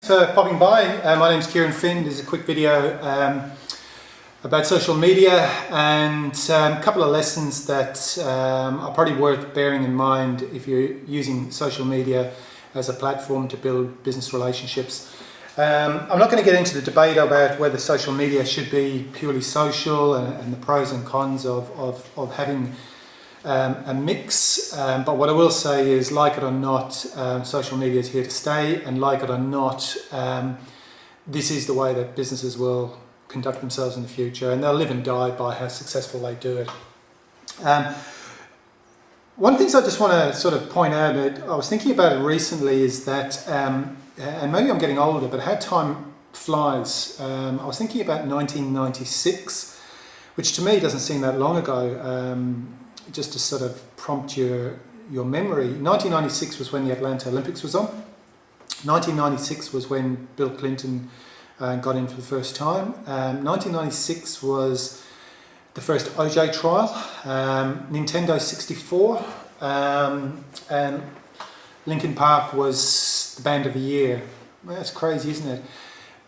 For popping by. My name's Kieran Finn. This is a quick video about social media and a couple of lessons that are probably worth bearing in mind if you're using social media as a platform to build business relationships. I'm not going to get into the debate about whether social media should be purely social and the pros and cons of having a mix, but what I will say is, like it or not, social media is here to stay, and like it or not, this is the way that businesses will conduct themselves in the future, and they'll live and die by how successful they do it. One of the things I just want to sort of point out, that I was thinking about it recently, is that, and maybe I'm getting older, but how time flies. I was thinking about 1996, which to me doesn't seem that long ago. Just to sort of prompt your memory, 1996 was when the Atlanta Olympics was on. 1996 was when Bill Clinton got in for the first time. 1996 was the first OJ trial, Nintendo 64, and Linkin Park was the band of the year. Well, that's crazy, isn't it?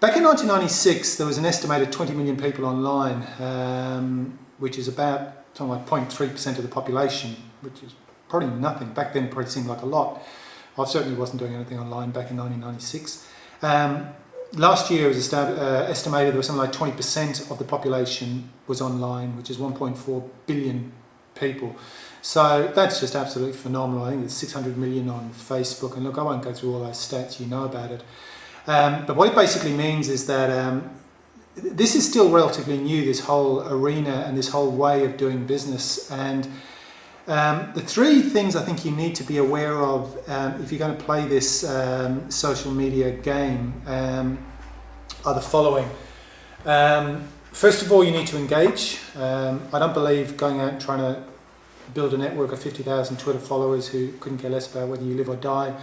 Back in 1996, there was an estimated 20 million people online, which is about something like 0.3% of the population, which is probably nothing. Back then it probably seemed like a lot. I certainly wasn't doing anything online back in 1996. Last year it was estimated there was something like 20% of the population was online, which is 1.4 billion people. So that's just absolutely phenomenal. I think it's 600 million on Facebook, and look, I won't go through all those stats, you know about it. But what it basically means is that this is still relatively new, this whole arena and this whole way of doing business. And the three things I think you need to be aware of if you're going to play this social media game are the following. First of all, you need to engage. I don't believe going out and trying to build a network of 50,000 Twitter followers who couldn't care less about whether you live or die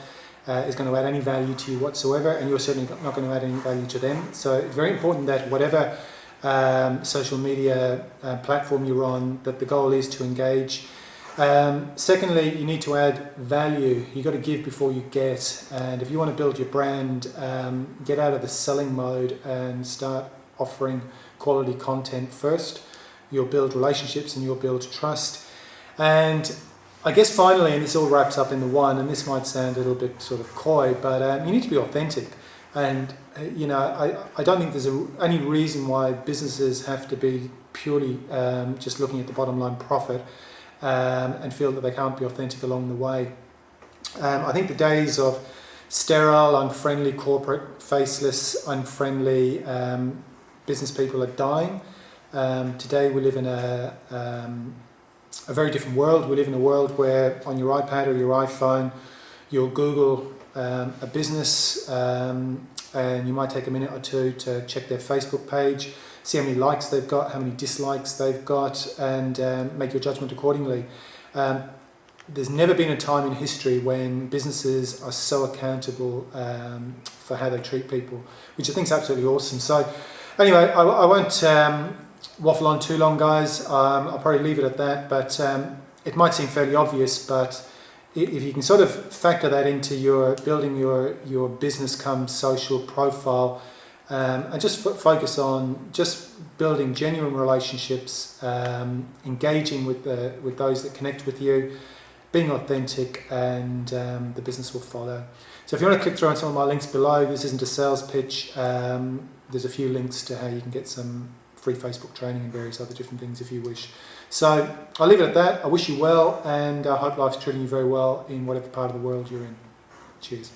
is going to add any value to you whatsoever, and you're certainly not going to add any value to them. So it's very important that whatever social media platform you're on, that the goal is to engage. Secondly, you need to add value. You've got to give before you get, and if you want to build your brand, get out of the selling mode and start offering quality content first. You'll build relationships and you'll build trust. And I guess finally, and this all wraps up in the one, and this might sound a little bit sort of coy, but you need to be authentic. And I don't think there's any reason why businesses have to be purely just looking at the bottom line profit and feel that they can't be authentic along the way. I think the days of sterile, unfriendly, corporate, faceless, unfriendly business people are dying. Today we live in a very different world. We live in a world where on your iPad or your iPhone, you'll Google a business and you might take a minute or two to check their Facebook page, see how many likes they've got, how many dislikes they've got, and make your judgment accordingly. There's never been a time in history when businesses are so accountable for how they treat people, which I think is absolutely awesome. So anyway, I won't waffle on too long, guys. I'll probably leave it at that, but it might seem fairly obvious, but if you can sort of factor that into your building your business come social profile, and just focus on just building genuine relationships, engaging with those that connect with you, being authentic, and the business will follow. So if you want to click through on some of my links below, this isn't a sales pitch. There's a few links to how you can get some free Facebook training and various other different things if you wish. So I'll leave it at that. I wish you well, and I hope life's treating you very well in whatever part of the world you're in. Cheers.